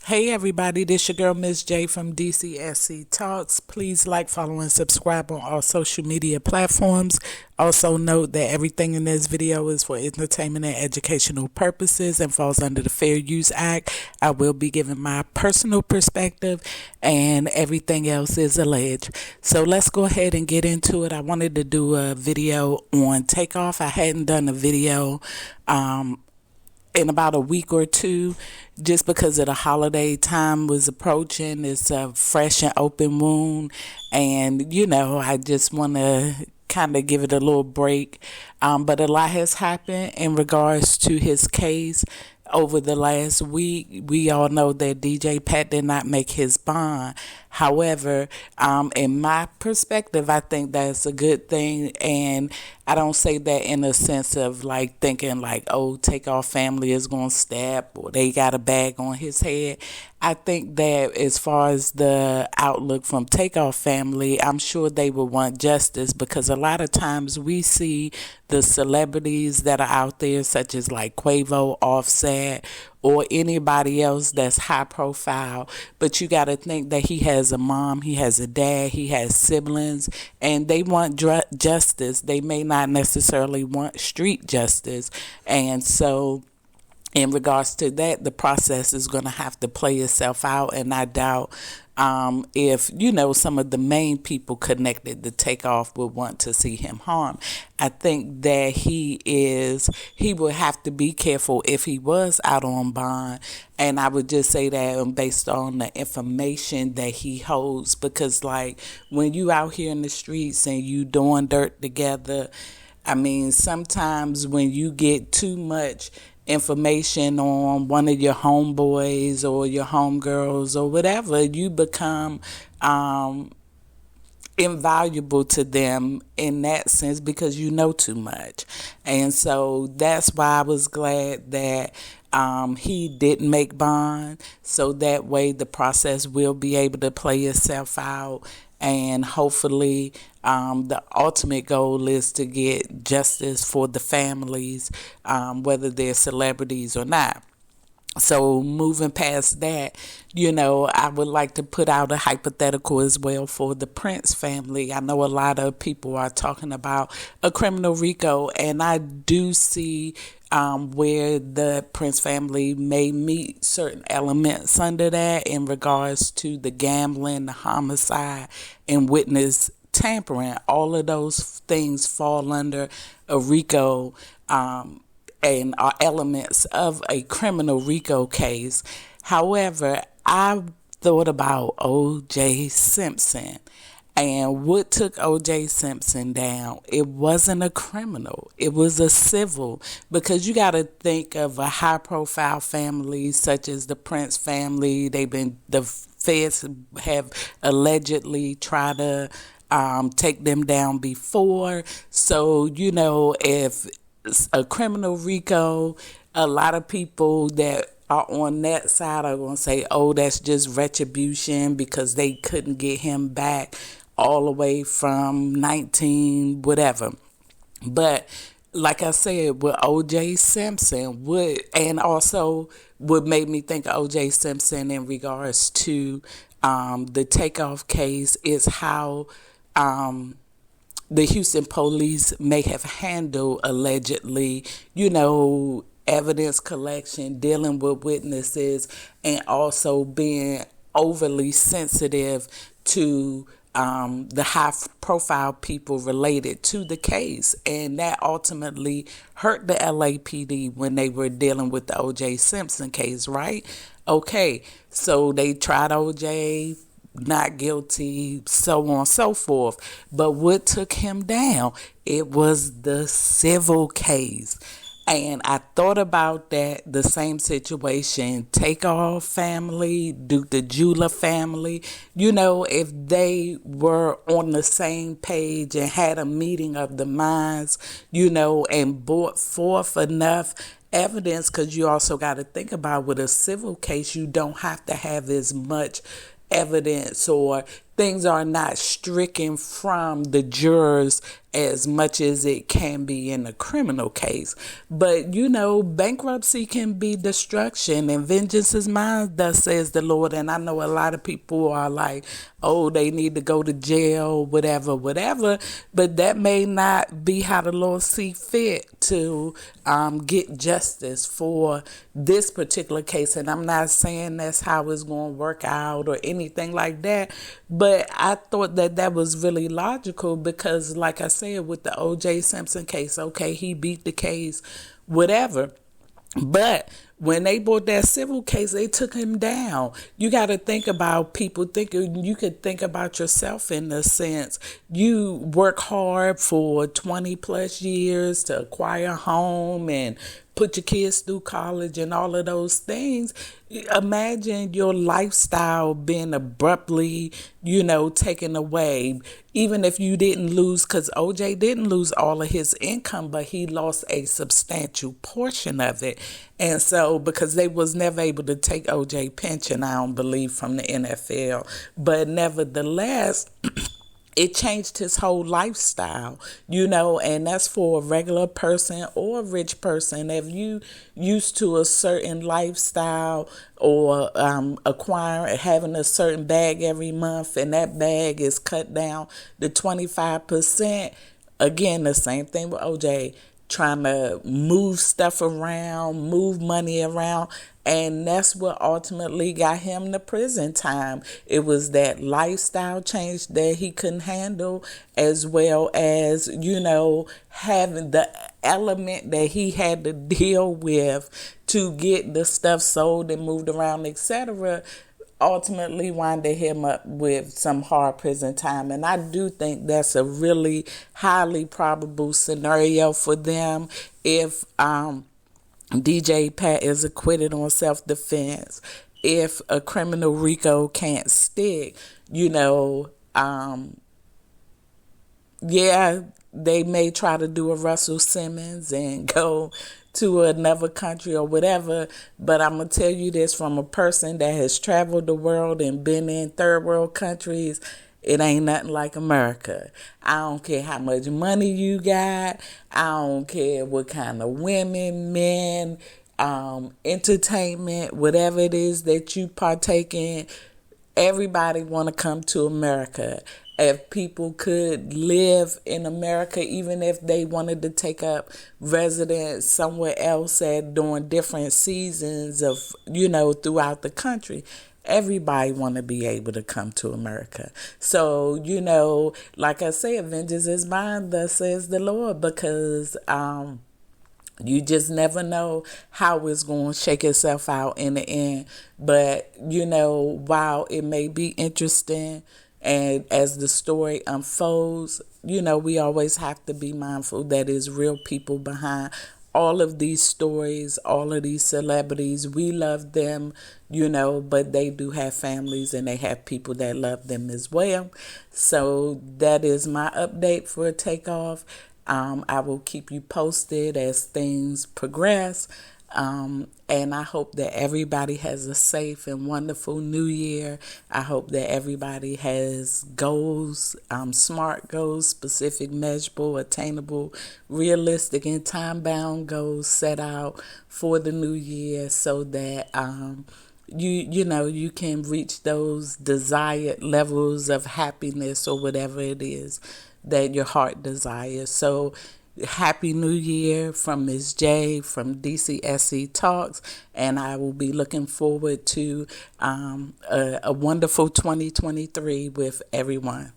Hey everybody, this your girl Miss J from DCSC Talks. Please like, follow, and subscribe on all social media platforms. Also note that everything in this video is for entertainment and educational purposes and falls under the Fair Use Act. I will be giving my personal perspective and everything else is alleged. So let's go ahead and get into it. I wanted to do a video on Takeoff. I hadn't done a video in about a week or two, just because of the holiday time was approaching. It's a fresh and open wound, and I just want to kind of give it a little break. But a lot has happened in regards to his case over the last week. We all know that DJ Pat did not make his bond. However, in my perspective, I think that's a good thing, and I don't say that in a sense of like thinking like, oh, Takeoff family is going to step or they got a bag on his head. I think that as far as the outlook from Takeoff family, I'm sure they would want justice, because a lot of times we see the celebrities that are out there, such as like Quavo, Offset, or anybody else that's high profile, but you got to think that he has a mom, he has a dad, he has siblings, and they want justice. They may not necessarily want street justice, and so in regards to that, the process is going to have to play itself out, and I doubt if some of the main people connected to Takeoff would want to see him harmed. I think that he would have to be careful if he was out on bond, and I would just say that based on the information that he holds, because like when you out here in the streets and you doing dirt together, I mean, sometimes when you get too much information on one of your homeboys or your homegirls or whatever, you become invaluable to them in that sense, because you know too much. And so that's why I was glad that he didn't make bond, so that way the process will be able to play itself out, and hopefully the ultimate goal is to get justice for the families, whether they're celebrities or not. So moving past that, I would like to put out a hypothetical as well for the Prince family. I know a lot of people are talking about a criminal RICO, and I do see where the Prince family may meet certain elements under that in regards to the gambling, the homicide, and witness tampering. All of those things fall under a RICO and are elements of a criminal RICO case. However, I thought about O.J. Simpson. And what took O.J. Simpson down? It wasn't a criminal. It was a civil, because you got to think of a high-profile family such as the Prince family. The feds have allegedly tried to take them down before. So, if a criminal RICO, a lot of people that are on that side are going to say, oh, that's just retribution because they couldn't get him back all the way from 19 whatever. But like I said, with O.J. Simpson, and also what made me think of O.J. Simpson in regards to the Takeoff case is how the Houston police may have handled, allegedly, evidence collection, dealing with witnesses, and also being overly sensitive to the high-profile people related to the case. And that ultimately hurt the LAPD when they were dealing with the O.J. Simpson case, right? Okay, so they tried O.J., not guilty, so on and so forth. But what took him down? It was the civil case. And I thought about that, the same situation, Takeoff family, Duke the Jeweler family, if they were on the same page and had a meeting of the minds, and brought forth enough evidence, because you also got to think about with a civil case, you don't have to have as much evidence or things are not stricken from the jurors as much as it can be in a criminal case. But bankruptcy can be destruction, and vengeance is mine, thus says the Lord. And I know a lot of people are like, oh, they need to go to jail, whatever, whatever. But that may not be how the Lord see fit to get justice for this particular case. And I'm not saying that's how it's going to work out or anything like that. But I thought that was really logical because, like I said, with the O.J. Simpson case, okay, he beat the case, whatever. But when they brought that civil case, they took him down. You got to think about people thinking, you could think about yourself in the sense you work hard for 20 plus years to acquire a home and put your kids through college and all of those things. Imagine your lifestyle being abruptly, taken away. Even if you didn't lose, because OJ didn't lose all of his income, but he lost a substantial portion of it. And so, because they was never able to take OJ pension, I don't believe, from the NFL. But nevertheless, it changed his whole lifestyle, and that's for a regular person or a rich person. If you used to a certain lifestyle or having a certain bag every month, and that bag is cut down to 25%, again, the same thing with OJ, trying to move stuff around, move money around. And that's what ultimately got him the prison time. It was that lifestyle change that he couldn't handle, as well as, having the element that he had to deal with to get the stuff sold and moved around, etc., ultimately winded him up with some hard prison time. And I do think that's a really highly probable scenario for them if DJ Pat is acquitted on self-defense. If a criminal RICO can't stick, they may try to do a Russell Simmons and go to another country or whatever. But I'm going to tell you this from a person that has traveled the world and been in third world countries. It ain't nothing like America. I don't care how much money you got. I don't care what kind of women, men, entertainment, whatever it is that you partake in. Everybody want to come to America. If people could live in America, even if they wanted to take up residence somewhere else during different seasons of, throughout the country, everybody want to be able to come to America. So, like I said, vengeance is mine, thus says the Lord, because you just never know how it's going to shake itself out in the end. But, while it may be interesting, and as the story unfolds, we always have to be mindful that there's real people behind all of these stories, all of these celebrities. We love them, but they do have families and they have people that love them as well. So that is my update for Takeoff. I will keep you posted as things progress. And I hope that everybody has a safe and wonderful new year. I hope that everybody has goals, smart goals, specific, measurable, attainable, realistic, and time-bound goals set out for the new year so that you can reach those desired levels of happiness or whatever it is that your heart desires. So Happy New Year from Ms. J from DCSC Talks, and I will be looking forward to a wonderful 2023 with everyone.